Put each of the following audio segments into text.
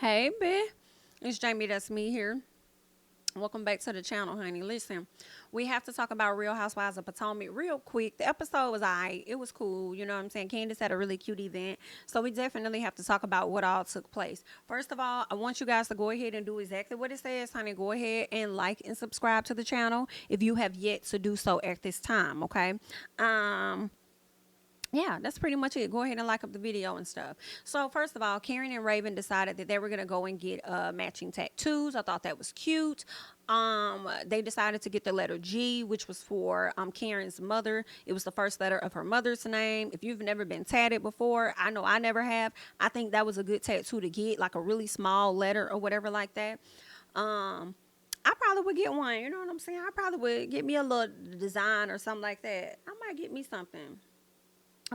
Hey, B. It's Jamie. That's me here. Welcome back to the channel, honey. Listen, we have to talk about Real Housewives of Potomac real quick. The episode was alright. It was cool. You know what I'm saying? Candiace had a really cute event. So we definitely have to talk about what all took place. First of all, I want you guys to go ahead and do exactly what it says, honey. Go ahead and like and subscribe to the channel if you have yet to do so at this time, okay? Um, yeah, that's pretty much it. Go ahead and like up the video and stuff. So first of all, Karen and Raven decided that they were gonna go and get matching tattoos. I thought that was cute. They decided to get the letter G, which was for Karen's mother. It was the first letter of her mother's name. If you've never been tatted before, I know I never have. I think that was a good tattoo to get, like a really small letter or whatever like that. Um, I probably would get one. You know what I'm saying? I probably would get me a little design or something like that. I might get me something,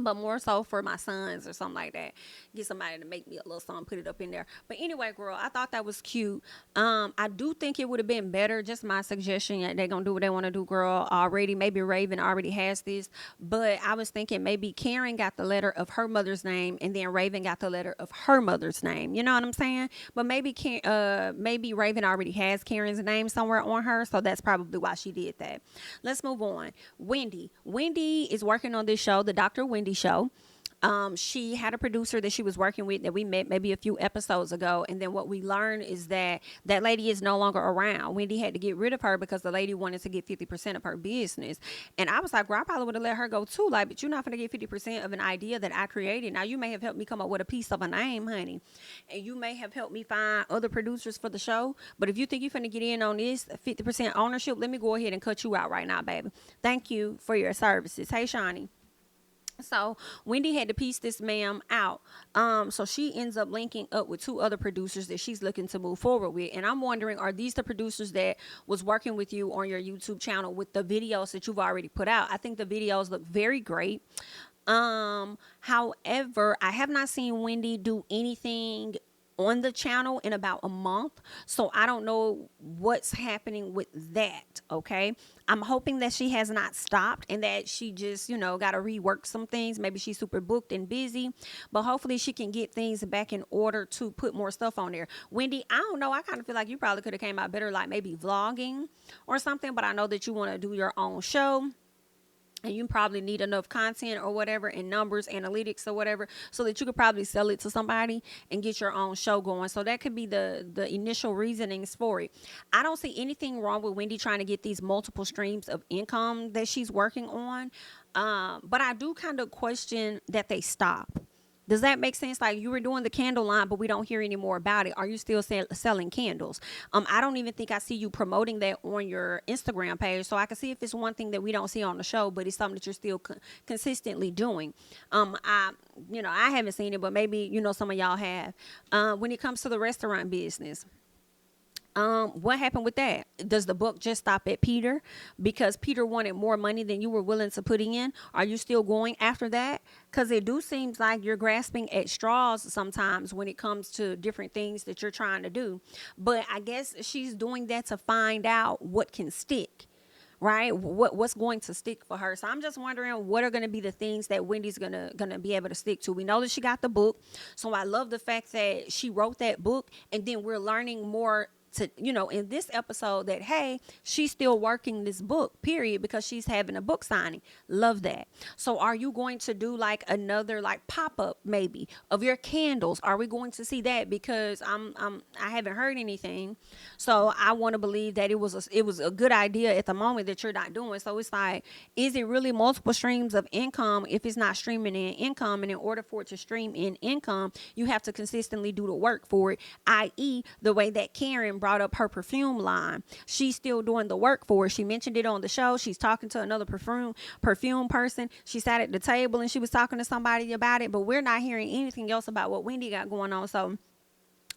but more so for my sons or something like that. Get somebody to make me a little something, put it up in there. But anyway, girl, I thought that was cute. I do think it would have been better. Just my suggestion. Yeah, they're gonna do what they want to do, girl. Already, maybe Raven already has this, but I was thinking maybe Karen got the letter of her mother's name, and then Raven got the letter of her mother's name. You know what I'm saying? But maybe Raven already has Karen's name somewhere on her, so that's probably why she did that. Let's move on. Wendy. Wendy is working on this show, the Dr. Wendy show. She had a producer that she was working with that we met maybe a few episodes ago, and then what we learned is that that lady is no longer around. Wendy had to get rid of her because the lady wanted to get 50% of her business, and I was like, "Girl, I probably would have let her go too." Like, but you're not gonna get 50% of an idea that I created. Now, you may have helped me come up with a piece of a name, honey, and you may have helped me find other producers for the show. But if you think you're finna get in on this 50% ownership, let me go ahead and cut you out right now, baby. Thank you for your services. Hey, Shawnee. So Wendy had to piece this ma'am out. So she ends up linking up with two other producers that she's looking to move forward with. And I'm wondering, are these the producers that was working with you on your YouTube channel with the videos that you've already put out? I think the videos look very great. However, I have not seen Wendy do anything on the channel in about a month, so I don't know what's happening with that. Okay, I'm hoping that she has not stopped and that she just, got to rework some things. Maybe she's super booked and busy, but hopefully she can get things back in order to put more stuff on there. Wendy, I don't know, I kind of feel like you probably could have came out better, like maybe vlogging or something, but I know that you want to do your own show, and you probably need enough content or whatever and numbers, analytics or whatever, so that you could probably sell it to somebody and get your own show going. So that could be the initial reasonings for it. I don't see anything wrong with Wendy trying to get these multiple streams of income that she's working on, but I do kind of question that they stop. Does that make sense? Like, you were doing the candle line, but we don't hear any more about it. Are you still selling candles? I don't even think I see you promoting that on your Instagram page. So I can see if it's one thing that we don't see on the show, but it's something that you're still consistently doing. I haven't seen it, but maybe, some of y'all have. When it comes to the restaurant business, what happened with that? Does the book just stop at Peter because Peter wanted more money than you were willing to put in? Are you still going after that? Because it do seems like you're grasping at straws sometimes when it comes to different things that you're trying to do. But I guess she's doing that to find out what can stick, right? What's going to stick for her. So I'm just wondering, what are going to be the things that Wendy's gonna be able to stick to. We know that she got the book, so I love the fact that she wrote that book, and then we're learning more to, in this episode, that hey, she's still working this book, period, because she's having a book signing. Love that. So are you going to do like another like pop-up maybe of your candles? Are we going to see that? Because I haven't heard anything, so I want to believe that it was a good idea at the moment that you're not doing. So it's like, is it really multiple streams of income if it's not streaming in income? And in order for it to stream in income, you have to consistently do the work for it, i.e. the way that Karen brought up her perfume line. She's still doing the work for it. She mentioned it on the show. She's talking to another perfume person. She sat at the table and she was talking to somebody about it, but we're not hearing anything else about what Wendy got going on. So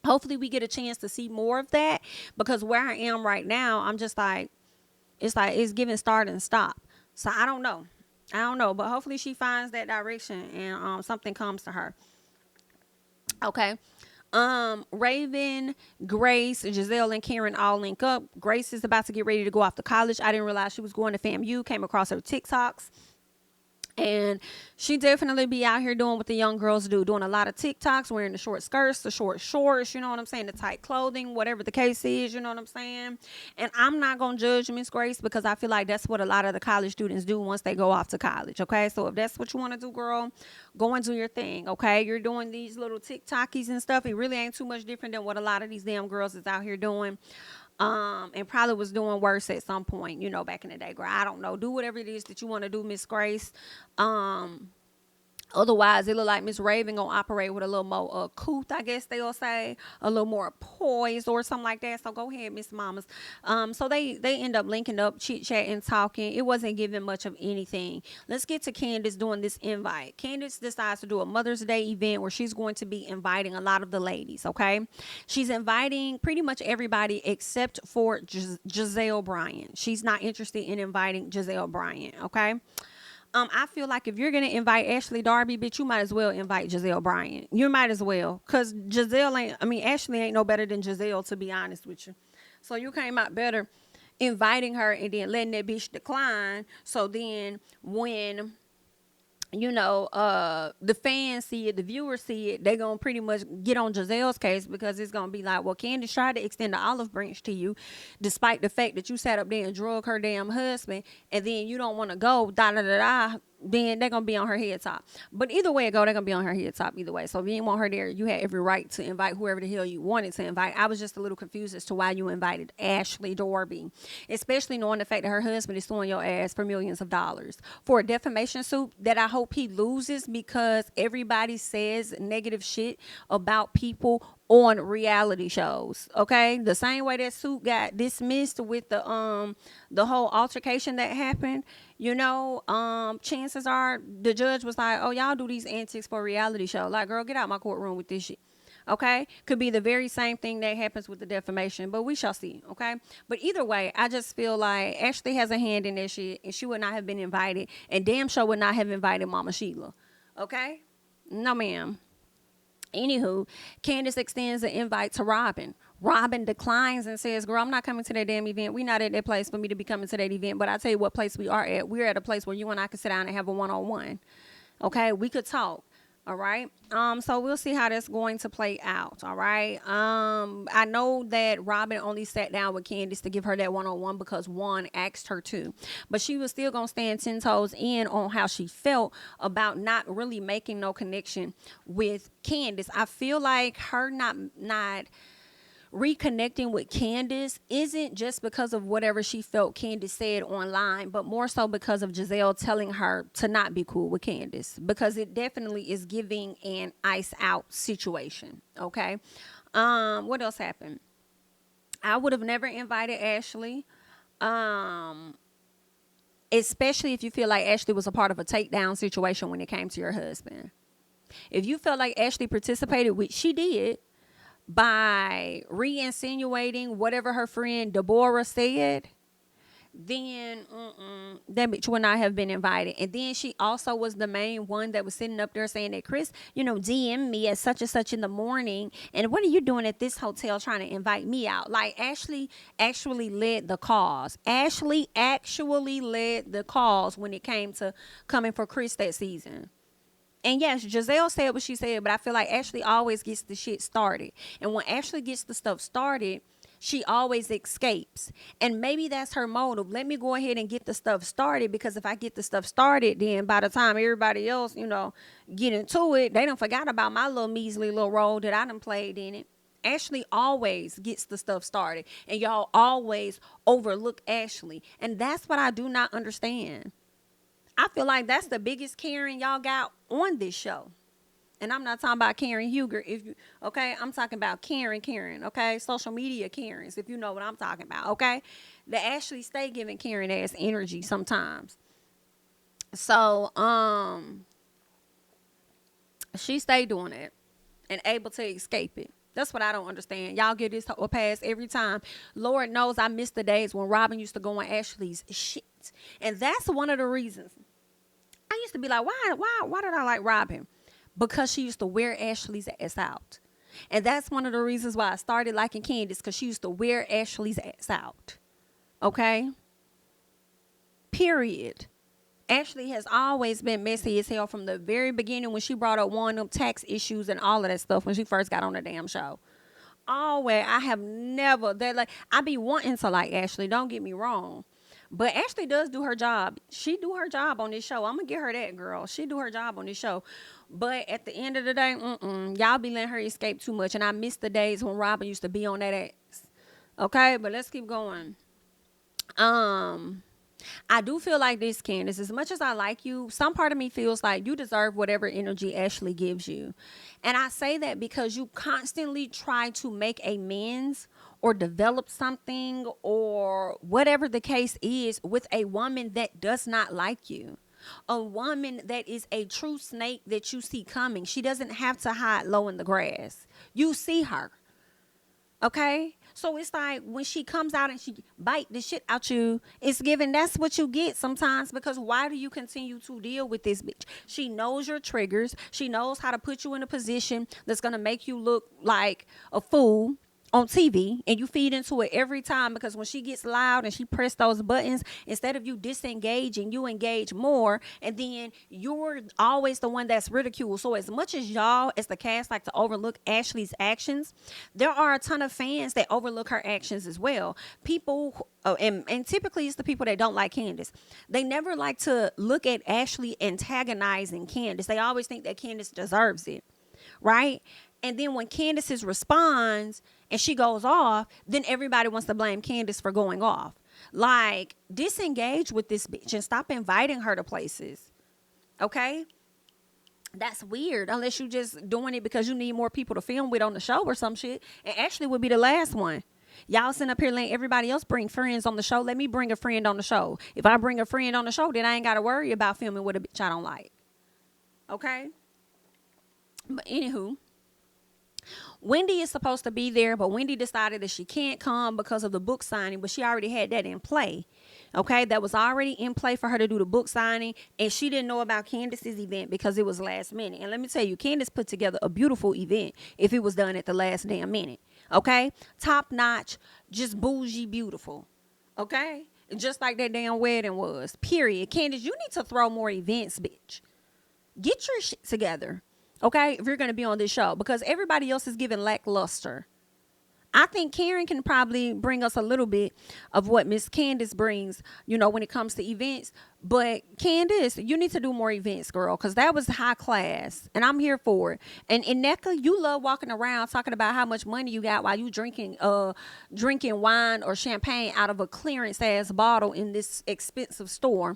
hopefully we get a chance to see more of that, because where I am right now, I'm just like, it's giving start and stop. So I don't know, but hopefully she finds that direction and something comes to her. Okay. Raven, Grace, Gizelle, and Karen all link up. Grace is about to get ready to go off to college. I didn't realize she was going to FAMU. Came across her TikToks. And she definitely be out here doing what the young girls do, doing a lot of TikToks, wearing the short skirts, the short shorts, you know what I'm saying, the tight clothing, whatever the case is, you know what I'm saying. And I'm not gonna judge Miss Grace because I feel like that's what a lot of the college students do once they go off to college. Okay, so if that's what you want to do, girl, go and do your thing. Okay, you're doing these little TikTokies and stuff. It really ain't too much different than what a lot of these damn girls is out here doing, and probably was doing worse at some point, you know, back in the day, girl. I don't know. Do whatever it is that you want to do, Miss Grace. Um, Otherwise, it look like Miss Raven gonna operate with a little more couth, I guess they'll say, a little more poise or something like that. So go ahead, Miss Mamas. So they end up linking up, chit chatting, talking. It wasn't giving much of anything. Let's get to Candiace doing this invite. Candiace decides to do a Mother's Day event where she's going to be inviting a lot of the ladies. Okay, she's inviting pretty much everybody except for Gizelle Bryant. She's not interested in inviting Gizelle Bryant. Okay. I feel like if you're gonna invite Ashley Darby, bitch, you might as well invite Gizelle Bryant. You might as well, cause Ashley ain't no better than Gizelle, to be honest with you. So you came out better inviting her and then letting that bitch decline. So then when the fans see it, the viewers see it, they gonna pretty much get on Giselle's case because it's gonna be like, well, Candiace tried to extend the olive branch to you, despite the fact that you sat up there and drug her damn husband, and then you don't want to go, da da da da. Then they're gonna be on her head top. But either way it go, they're gonna be on her head top either way. So if you didn't want her there, you had every right to invite whoever the hell you wanted to invite. I was just a little confused as to why you invited Ashley Darby, especially knowing the fact that her husband is suing your ass for millions of dollars for a defamation suit that I hope he loses, because everybody says negative shit about people on reality shows. Okay, the same way that suit got dismissed with the whole altercation that happened, chances are the judge was like, oh, y'all do these antics for a reality show. Like, girl, get out my courtroom with this shit. Okay, could be the very same thing that happens with the defamation, but we shall see. Okay, but either way, I just feel like Ashley has a hand in this shit, and she would not have been invited, and damn sure would not have invited Mama Sheila. Okay, no ma'am. Anywho, Candiace extends an invite to Robyn. Robyn declines and says, girl, I'm not coming to that damn event. We're not at that place for me to be coming to that event. But I tell you what place we are at. We're at a place where you and I can sit down and have a one-on-one. Okay, we could talk. All right. So we'll see how that's going to play out. All right. I know that Robyn only sat down with Candiace to give her that one-on-one because Juan asked her to, but she was still gonna stand 10 toes in on how she felt about not really making no connection with Candiace. I feel like her not reconnecting with Candiace isn't just because of whatever she felt Candiace said online, but more so because of Gizelle telling her to not be cool with Candiace, because it definitely is giving an ice out situation. Okay. What else happened? I would have never invited Ashley. Especially if you feel like Ashley was a part of a takedown situation when it came to your husband. If you felt like Ashley participated, which she did, by re-insinuating whatever her friend Deborah said, then that bitch would not have been invited. And then she also was the main one that was sitting up there saying that Chris, DM me at such and such in the morning, and what are you doing at this hotel trying to invite me out? Like, Ashley actually led the cause. Ashley actually led the cause when it came to coming for Chris that season. And yes, Gizelle said what she said, but I feel like Ashley always gets the shit started. And when Ashley gets the stuff started, she always escapes. And maybe that's her motive. Let me go ahead and get the stuff started, because if I get the stuff started, then by the time everybody else, get into it, they done forgot about my little measly little role that I done played in it. Ashley always gets the stuff started, and y'all always overlook Ashley. And that's what I do not understand. I feel like that's the biggest Karen y'all got on this show. And I'm not talking about Karen Huger, okay? I'm talking about Karen, okay? Social media Karens, if you know what I'm talking about, okay? The Ashley stay giving Karen ass energy sometimes. So, she stay doing it and able to escape it. That's what I don't understand. Y'all get this a pass every time. Lord knows I miss the days when Robyn used to go on Ashley's shit. And that's one of the reasons. I used to be like, why did I like Robyn? Because she used to wear Ashley's ass out. And that's one of the reasons why I started liking Candiace, because she used to wear Ashley's ass out. Okay? Period. Ashley has always been messy as hell from the very beginning when she brought up one of them tax issues and all of that stuff when she first got on the damn show. Always, I have never that like I be wanting to like Ashley. Don't get me wrong, but Ashley does do her job. She do her job on this show. I'm gonna give her that, girl. She do her job on this show. But at the end of the day, y'all be letting her escape too much, and I miss the days when Robyn used to be on that ass. Okay, but let's keep going. Um. I do feel like this, Candiace. As much as I like you, some part of me feels like you deserve whatever energy Ashley gives you. And I say that because you constantly try to make amends or develop something or whatever the case is with a woman that does not like you. A woman that is a true snake that you see coming. She doesn't have to hide low in the grass. You see her. Okay? So it's like when she comes out and she bite the shit out you, it's given that's what you get sometimes because why do you continue to deal with this bitch? She knows your triggers. She knows how to put you in a position that's going to make you look like a fool on TV, and you feed into it every time because when she gets loud and she press those buttons, instead of you disengaging, you engage more, and then you're always the one that's ridiculed. So as much as y'all, as the cast, like to overlook Ashley's actions, there are a ton of fans that overlook her actions as well. People, and typically it's the people that don't like Candiace. They never like to look at Ashley antagonizing Candiace. They always think that Candiace deserves it, right? And then when Candiace responds and she goes off, then everybody wants to blame Candiace for going off. Like, disengage with this bitch and stop inviting her to places. Okay? That's weird unless you just doing it because you need more people to film with on the show or some shit. And Ashley would be the last one. Y'all sitting up here letting everybody else bring friends on the show. Let me bring a friend on the show. If I bring a friend on the show, then I ain't got to worry about filming with a bitch I don't like. Okay? But anywho, Wendy is supposed to be there, but Wendy decided that she can't come because of the book signing, but she already had that in play. Okay, that was already in play for her to do the book signing, and she didn't know about Candiace's event because it was last minute. And let me tell you, Candiace put together a beautiful event if it was done at the last damn minute. Okay, top notch, just bougie beautiful. Okay, just like that damn wedding was. Period. Candiace, you need to throw more events, bitch. Get your shit together. Okay, if you're going to be on this show, because everybody else is giving lackluster. I think Karen can probably bring us a little bit of what Miss Candiace brings, you know, when it comes to events. But Candiace, you need to do more events, girl, because that was high class, and I'm here for it. And Nneka, you love walking around talking about how much money you got while you drinking wine or champagne out of a clearance ass bottle in this expensive store.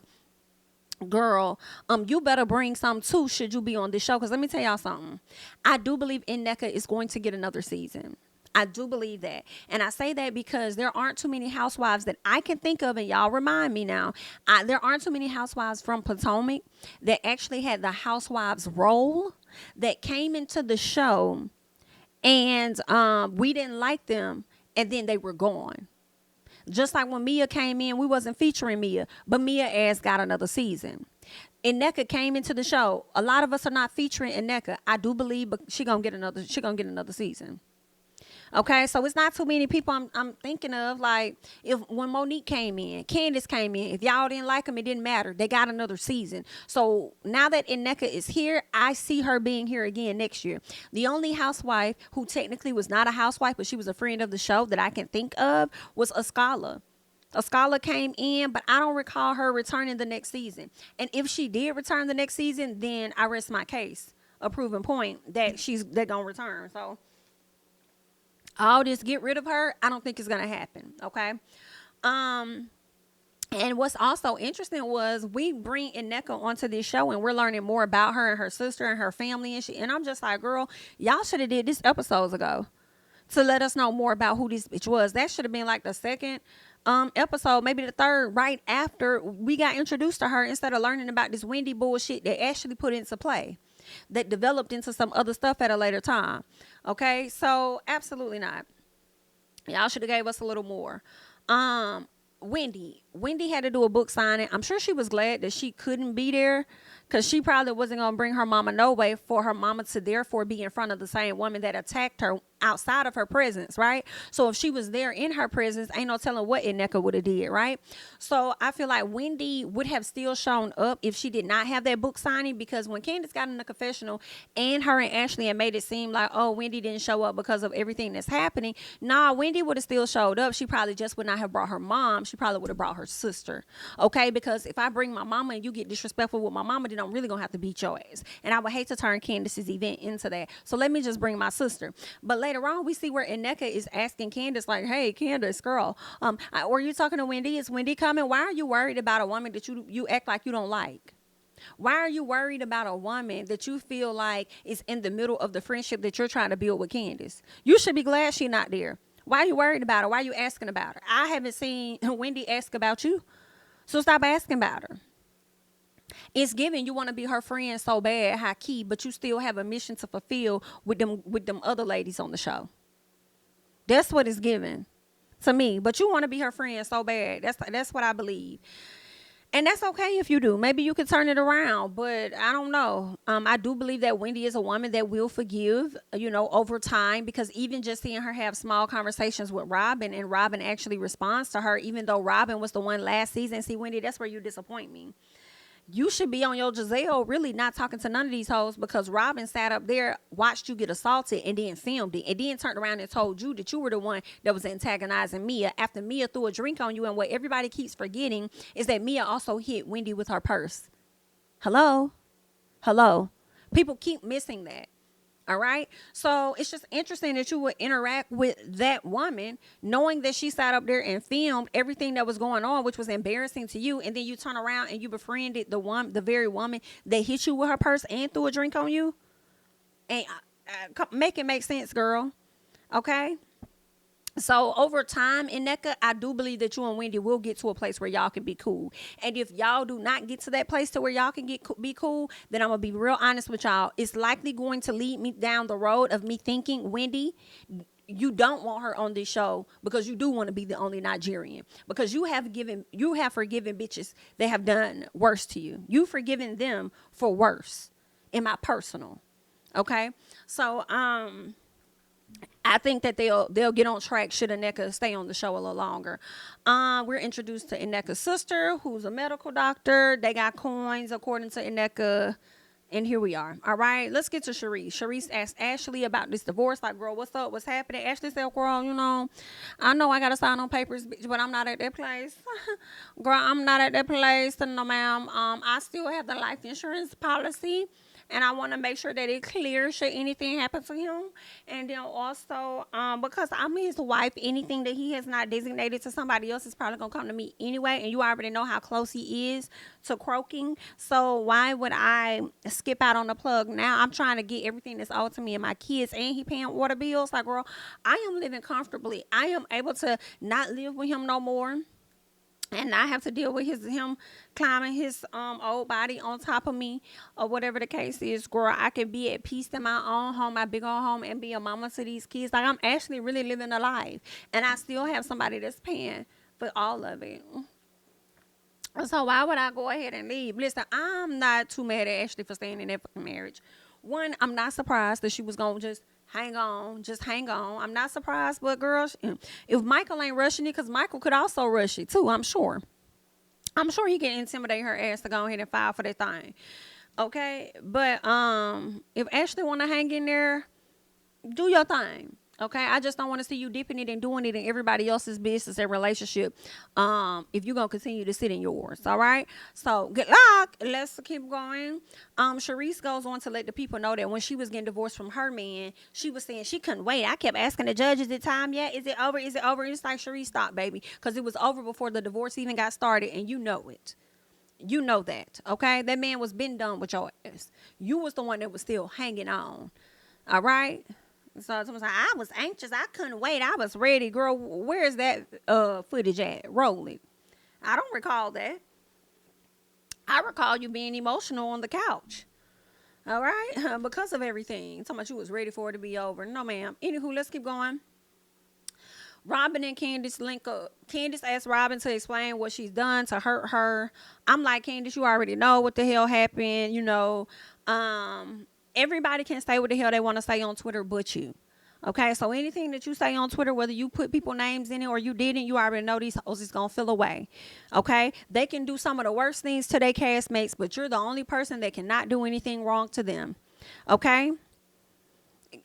Girl, you better bring some too should you be on this show, because let me tell y'all something. I do believe Nneka is going to get another season. I do believe that. And I say that because there aren't too many housewives that I can think of, and y'all remind me now, there aren't too many housewives from Potomac that actually had the housewives role that came into the show and we didn't like them and then they were gone. Just like when Mia came in, we wasn't featuring Mia, but Mia ass got another season. Nneka came into the show. A lot of us are not featuring Nneka. I do believe, but she gonna get another season. Okay, so it's not too many people I'm thinking of. Like, if when Monique came in, Candiace came in, if y'all didn't like them, it didn't matter. They got another season. So now that Nneka is here, I see her being here again next year. The only housewife who technically was not a housewife, but she was a friend of the show that I can think of was Ascala. Ascala came in, but I don't recall her returning the next season. And if she did return the next season, then I rest my case, a proven point that they're gonna return. So all this get rid of her, I don't think it's gonna happen. Okay. And what's also interesting was we bring Nneka onto this show and we're learning more about her and her sister and her family and shit. And I'm just like, girl, y'all should have did this episodes ago to let us know more about who this bitch was. That should have been like the second episode, maybe the third, right after we got introduced to her, instead of learning about this Wendy bullshit that actually put into play, that developed into some other stuff at a later time. Okay, so absolutely not. Y'all should have gave us a little more. Wendy, Wendy had to do a book signing. I'm sure she was glad that she couldn't be there, because she probably wasn't going to bring her mama no way for her mama to therefore be in front of the same woman that attacked her outside of her presence, right? So if she was there in her presence, ain't no telling what Nneka would have did, right? So I feel like Wendy would have still shown up if she did not have that book signing, because when Candiace got in the confessional and her and Ashley had made it seem like, oh, Wendy didn't show up because of everything that's happening. Nah, Wendy would have still showed up. She probably just would not have brought her mom. She probably would have brought her sister, okay? Because if I bring my mama and you get disrespectful with my mama, then I'm really gonna have to beat your ass, and I would hate to turn Candiace's event into that. So let me just bring my sister. But later on, we see where Nneka is asking Candiace, like, hey, Candiace, girl, were you talking to Wendy? Is Wendy coming? Why are you worried about a woman that you act like you don't like? Why are you worried about a woman that you feel like is in the middle of the friendship that you're trying to build with Candiace? You should be glad she's not there. Why are you worried about her? Why are you asking about her? I haven't seen Wendy ask about you, so stop asking about her. It's given you want to be her friend so bad, high key, but you still have a mission to fulfill with them other ladies on the show. That's what it's given to me. But you want to be her friend so bad. That's what I believe. And that's okay if you do. Maybe you can turn it around, but I don't know. I do believe that Wendy is a woman that will forgive, over time, because even just seeing her have small conversations with Robyn, and Robyn actually responds to her, even though Robyn was the one last season. See, Wendy, that's where you disappoint me. You should be on your Gizelle really not talking to none of these hoes, because Robyn sat up there, watched you get assaulted, and then filmed it, and then turned around and told you that you were the one that was antagonizing Mia after Mia threw a drink on you. And what everybody keeps forgetting is that Mia also hit Wendy with her purse. Hello? People keep missing that. All right. So it's just interesting that you would interact with that woman, knowing that she sat up there and filmed everything that was going on, which was embarrassing to you. And then you turn around and you befriended the very woman that hit you with her purse and threw a drink on you. And make it make sense, girl. Okay. So over time, Nneka, I do believe that you and Wendy will get to a place where y'all can be cool. And if y'all do not get to that place to where y'all can be cool, then I'm going to be real honest with y'all. It's likely going to lead me down the road of me thinking, Wendy, you don't want her on this show because you do want to be the only Nigerian. Because you have forgiven bitches that have done worse to you. You've forgiven them for worse, in my personal. Okay? So, I think that they'll get on track should Nneka stay on the show a little longer. We're introduced to Nneka's sister, who's a medical doctor. They got coins, according to Nneka. And here we are. All right, let's get to Sharice. Sharice asked Ashley about this divorce. Like, girl, what's up? What's happening? Ashley said, girl, I know I got to sign on papers, bitch, but I'm not at that place. Girl, I'm not at that place. No, ma'am. I still have the life insurance policy. And I want to make sure that it clears should anything happen to him. And then also, because I'm his wife, anything that he has not designated to somebody else is probably going to come to me anyway. And you already know how close he is to croaking. So why would I skip out on the plug now? I'm trying to get everything that's owed to me and my kids, and he paying water bills. Like, girl, I am living comfortably. I am able to not live with him no more. And I have to deal with him climbing his old body on top of me, or whatever the case is. Girl, I can be at peace in my own home, my big old home, and be a mama to these kids. Like, I'm actually really living a life. And I still have somebody that's paying for all of it. So why would I go ahead and leave? Listen, I'm not too mad at Ashley for staying in that fucking marriage. One, I'm not surprised that she was going to just hang on. I'm not surprised, but girl, if Michael ain't rushing it, because Michael could also rush it too, I'm sure he can intimidate her ass to go ahead and file for that thing. Okay, but if Ashley want to hang in there, do your thing. Okay, I just don't want to see you dipping it and doing it in everybody else's business and relationship. If you're gonna continue to sit in yours, all right. So good luck. Let's keep going. Sharice goes on to let the people know that when she was getting divorced from her man, she was saying she couldn't wait. I kept asking the judge, "Is it time yet? Is it over? Is it over?" It's like, Sharice, stop, baby, because it was over before the divorce even got started, and you know it. You know that, okay? That man was been done with your ass. You was the one that was still hanging on, all right? So someone said, I was anxious. I couldn't wait. I was ready. Girl, where's that footage at? Roll it. I don't recall that. I recall you being emotional on the couch. All right? Because of everything. Talking about you was ready for it to be over. No, ma'am. Anywho, let's keep going. Robyn and Candiace link up. Candiace asked Robyn to explain what she's done to hurt her. I'm like, Candiace, you already know what the hell happened. You know, everybody can say what the hell they want to say on Twitter but you. Okay, so anything that you say on Twitter, whether you put people names in it or you didn't, you already know these hoes is going to feel away. Okay, they can do some of the worst things to their castmates, but you're the only person that cannot do anything wrong to them. Okay?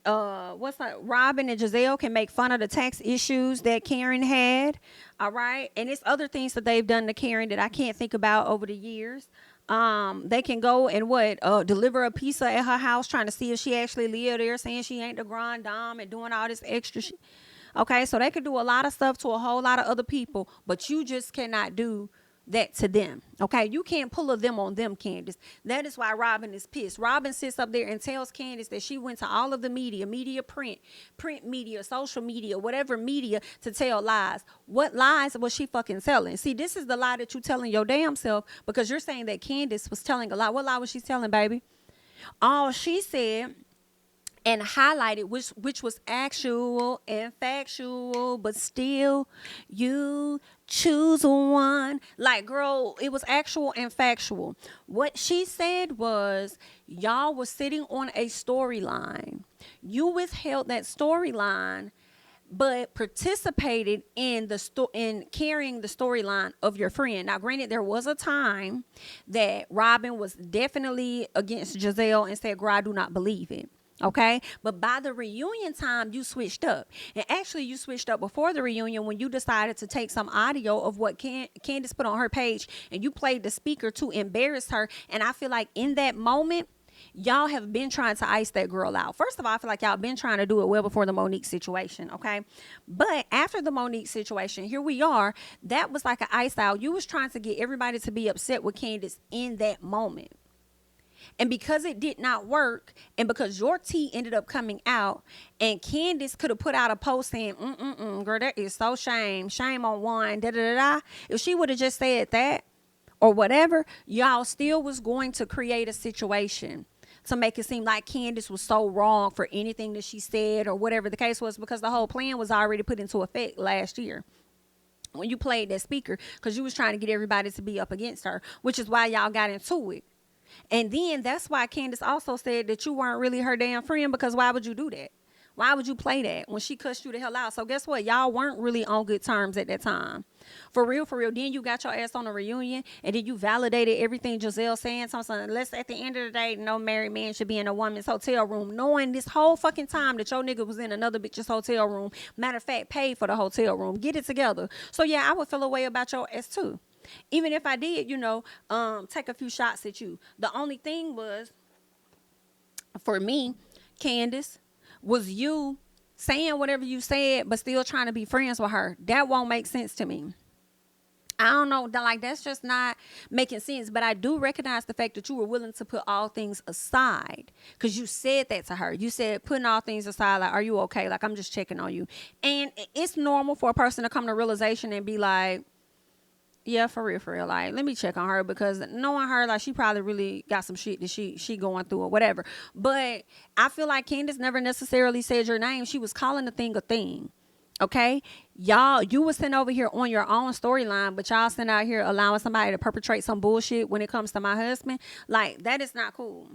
Robyn and Gizelle can make fun of the tax issues that Karen had. All right, and it's other things that they've done to Karen that I can't think about over the years. They can go and deliver a pizza at her house, trying to see if she actually lived there, saying she ain't the grand dame and doing all this extra shit. Okay, so they could do a lot of stuff to a whole lot of other people, but you just cannot do that to them. Okay, you can't pull a them on them, Candiace. That is why Robyn is pissed. Robyn sits up there and tells Candiace that she went to all of the media, print media, social media, whatever media, to tell lies. What lies was she fucking telling? See, this is the lie that you telling your damn self, because you're saying that Candiace was telling a lie. What lie was she telling, baby? All she said and highlighted, which was actual and factual, but still you choose one. Like, girl, it was actual and factual. What she said was, y'all was sitting on a storyline. You withheld that storyline, but participated in in carrying the storyline of your friend. Now, granted, there was a time that Robyn was definitely against Gizelle and said, girl, I do not believe it. Okay, but by the reunion time, you switched up. And actually, you switched up before the reunion when you decided to take some audio of what Candiace put on her page, and you played the speaker to embarrass her. And I feel like in that moment, y'all have been trying to ice that girl out. First of all, I feel like y'all been trying to do it well before the Monique situation, okay? But after the Monique situation, here we are. That was like an ice out. You was trying to get everybody to be upset with Candiace in that moment. And because it did not work, and because your tea ended up coming out, and Candiace could have put out a post saying, girl, that is so shame on one, da-da-da-da. If she would have just said that or whatever, y'all still was going to create a situation to make it seem like Candiace was so wrong for anything that she said or whatever the case was, because the whole plan was already put into effect last year when you played that speaker, because you was trying to get everybody to be up against her, which is why y'all got into it. And then that's why Candiace also said that you weren't really her damn friend, because why would you do that? Why would you play that when she cussed you the hell out? So guess what? Y'all weren't really on good terms at that time. For real, for real. Then you got your ass on a reunion, and then you validated everything Gizelle saying. Something, unless at the end of the day, no married man should be in a woman's hotel room, knowing this whole fucking time that your nigga was in another bitch's hotel room. Matter of fact, paid for the hotel room. Get it together. So yeah, I would feel a way about your ass too. Even if I did, take a few shots at you. The only thing was, for me, Candiace, was you saying whatever you said, but still trying to be friends with her. That won't make sense to me. I don't know, like, that's just not making sense. But I do recognize the fact that you were willing to put all things aside, because you said that to her. You said, putting all things aside, like, are you okay? Like, I'm just checking on you. And it's normal for a person to come to realization and be like, yeah, for real. Like, let me check on her, because knowing her, like, she probably really got some shit that she going through or whatever. But I feel like Candiace never necessarily said your name. She was calling the thing a thing. Okay? Y'all, you was sitting over here on your own storyline, but y'all sitting out here allowing somebody to perpetrate some bullshit when it comes to my husband. Like, that is not cool.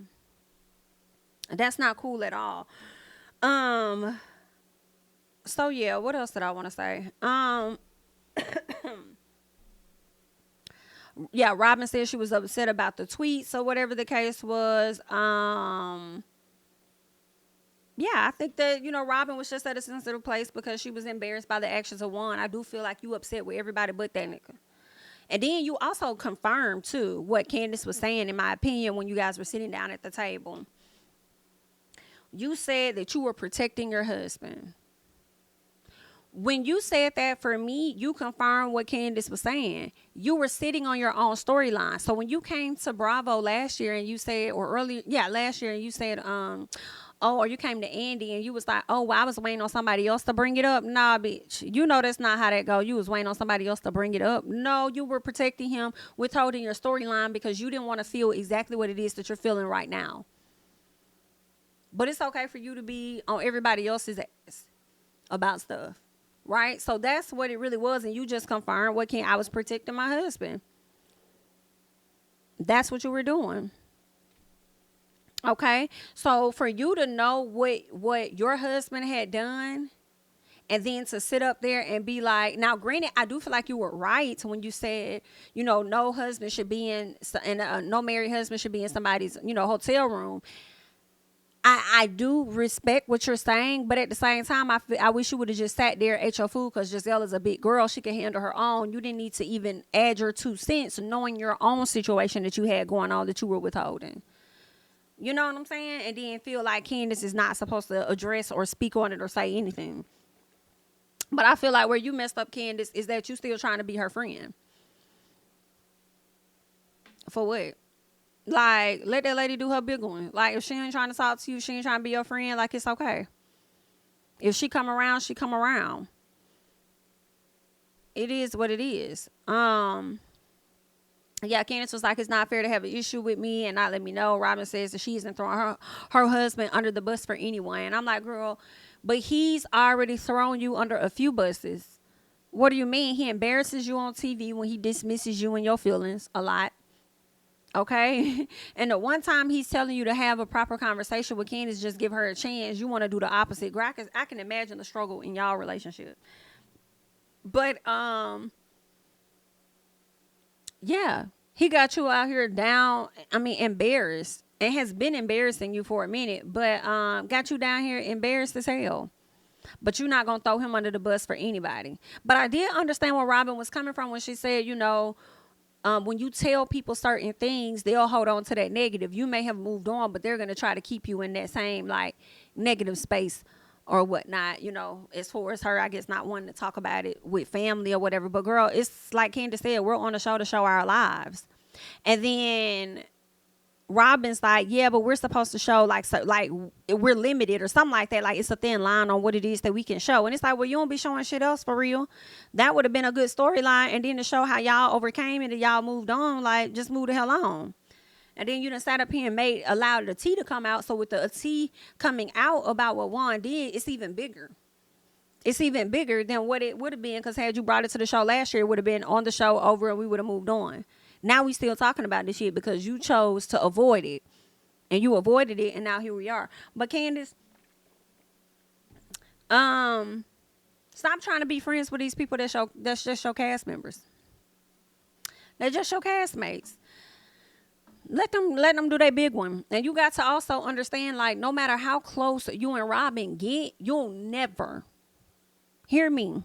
That's not cool at all. So yeah, what else did I want to say? Yeah, Robyn said she was upset about the tweets or whatever the case was. Yeah, I think that, Robyn was just at a sensitive place because she was embarrassed by the actions of one. I do feel like you upset with everybody but that nigga. And then you also confirmed, too, what Candiace was saying, in my opinion, when you guys were sitting down at the table. You said that you were protecting your husband. When you said that, for me, you confirmed what Candiace was saying. You were sitting on your own storyline. So when you came to Bravo last year and you said, last year, and you said, or you came to Andy and you was like, oh, well, I was waiting on somebody else to bring it up. Nah, bitch. You know that's not how that go. You was waiting on somebody else to bring it up. No, you were protecting him, withholding your storyline, because you didn't want to feel exactly what it is that you're feeling right now. But it's okay for you to be on everybody else's ass about stuff. right? So that's what it really was. And you just confirmed what I was protecting my husband. That's what you were doing. Okay. So for you to know what your husband had done, and then to sit up there and be like, now granted, I do feel like you were right when you said, no husband should be no married husband should be in somebody's, hotel room. I do respect what you're saying, but at the same time, I wish you would have just sat there, ate your food, because Gizelle is a big girl. She can handle her own. You didn't need to even add your 2 cents, knowing your own situation that you had going on that you were withholding. You know what I'm saying? And then feel like Candiace is not supposed to address or speak on it or say anything. But I feel like where you messed up, Candiace, is that you still trying to be her friend. For what? Like, let that lady do her big one. Like, if she ain't trying to talk to you, she ain't trying to be your friend, like, it's okay. If she come around, she come around. It is what it is. Yeah, Candiace was like, it's not fair to have an issue with me and not let me know. Robyn says that she isn't throwing her husband under the bus for anyone. And I'm like, girl, but he's already thrown you under a few buses. What do you mean? He embarrasses you on TV when he dismisses you and your feelings a lot. Okay. And the one time he's telling you to have a proper conversation with Candiace, just give her a chance, you want to do the opposite. Girl, I can imagine the struggle in y'all relationship. But yeah, he got you out here down, embarrassed, and has been embarrassing you for a minute, but got you down here embarrassed as hell. But you're not going to throw him under the bus for anybody. But I did understand where Robyn was coming from when she said, when you tell people certain things, they'll hold on to that negative. You may have moved on, but they're going to try to keep you in that same like negative space or whatnot, as far as her, I guess, not wanting to talk about it with family or whatever. But girl, it's like Candiace said, we're on the show to show our lives. And then Robyn's like, yeah, but we're supposed to show like we're limited or something like that. Like it's a thin line on what it is that we can show. And it's like, well, you don't be showing shit else for real. That would have been a good storyline. And then to show how y'all overcame it and y'all moved on, like just move the hell on. And then you done sat up here and allowed the tea to come out. So with the tea coming out about what Juan did, it's even bigger. It's even bigger than what it would have been, because had you brought it to the show last year, it would have been on the show over and we would have moved on. Now we still talking about this shit because you chose to avoid it. And you avoided it, and now here we are. But Candiace, stop trying to be friends with these people that's just your cast members. They're just your castmates. Let them do their big one. And you got to also understand, like, no matter how close you and Robyn get, you'll never, hear me,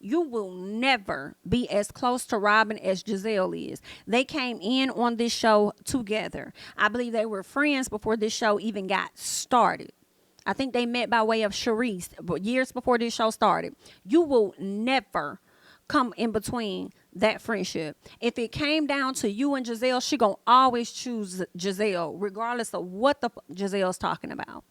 you will never be as close to Robyn as Gizelle is. They came in on this show together. I believe they were friends before this show even got started. I think they met by way of Sharice, but years before this show started. You will never come in between that friendship. If it came down to you and Gizelle, she gonna always choose Gizelle, regardless of what the Gizelle's talking about.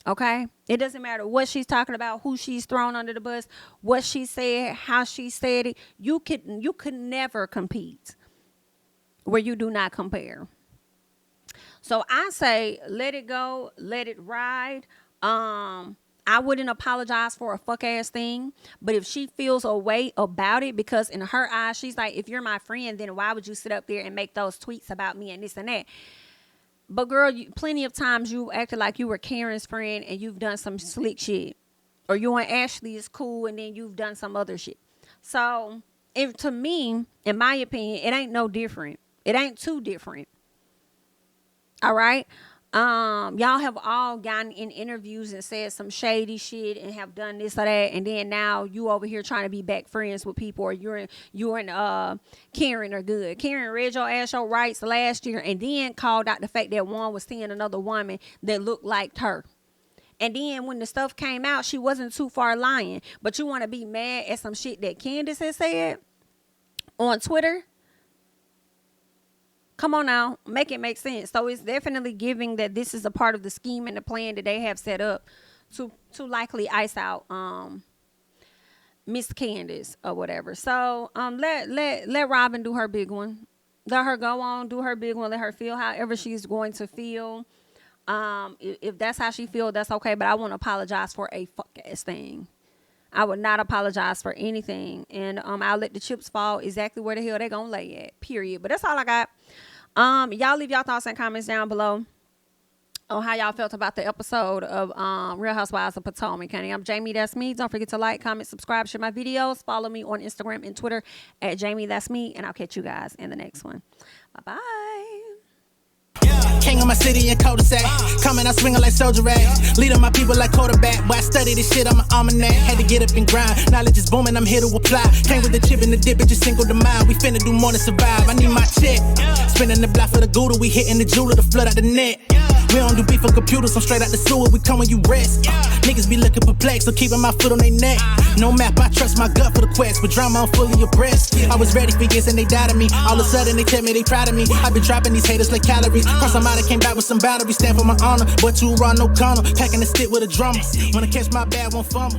Okay? It doesn't matter what she's talking about, who she's thrown under the bus, what she said, how she said it. You could never compete where you do not compare. So I say, let it go, let it ride. I wouldn't apologize for a fuck ass thing, but if she feels a way about it, because in her eyes, she's like, if you're my friend, then why would you sit up there and make those tweets about me and this and that? But girl, plenty of times you acted like you were Karen's friend and you've done some slick shit. Or you and Ashley is cool and then you've done some other shit. So, to me, in my opinion, it ain't no different. It ain't too different. All right? Y'all have all gotten in interviews and said some shady shit and have done this or that, and then now you over here trying to be back friends with people, or you and Karen are good. Karen read your ass your rights last year and then called out the fact that Juan was seeing another woman that looked like her. And then when the stuff came out, she wasn't too far lying. But you want to be mad at some shit that Candiace has said on Twitter? Come on now, make it make sense. So it's definitely giving that this is a part of the scheme and the plan that they have set up to likely ice out Miss Candiace or whatever. So let Robyn do her big one. Let her go on, do her big one. Let her feel however she's going to feel. If that's how she feels, that's okay. But I won't apologize for a fuck ass thing. I would not apologize for anything. And I'll let the chips fall exactly where the hell they're going to lay at, period. But that's all I got. Y'all leave y'all thoughts and comments down below on how y'all felt about the episode of Real Housewives of Potomac. I'm JamiThatsMe. Don't forget to like, comment, subscribe, share my videos. Follow me on Instagram and Twitter at JamiThatsMe. And I'll catch you guys in the next one. Bye-bye. King of my city and cul-de-sac. Coming out swinging like soldier rag. Leading my people like quarterback. Boy, I study this shit, I'm an almanac. Had to get up and grind. Knowledge is booming, I'm here to apply. Came with the chip and the dip, it just single the mind. We finna do more than survive. I need my check. Spinning the block for the Gouda. We hitting the jeweler to flood out the net. We don't do beef for computers, I'm straight out the sewer. We come when you rest. Niggas be looking perplexed, so keeping my foot on their neck. No map, I trust my gut for the quest. With drama, I'm fully abreast. I was ready for years and they doubted me. All of a sudden they tell me they proud of me. I've been dropping these haters like calories. Cross them out, I came back with some boundaries. Stand for my honor, but you run no corner. Packing the stick with a drummer. Wanna catch my bad, won't fumble.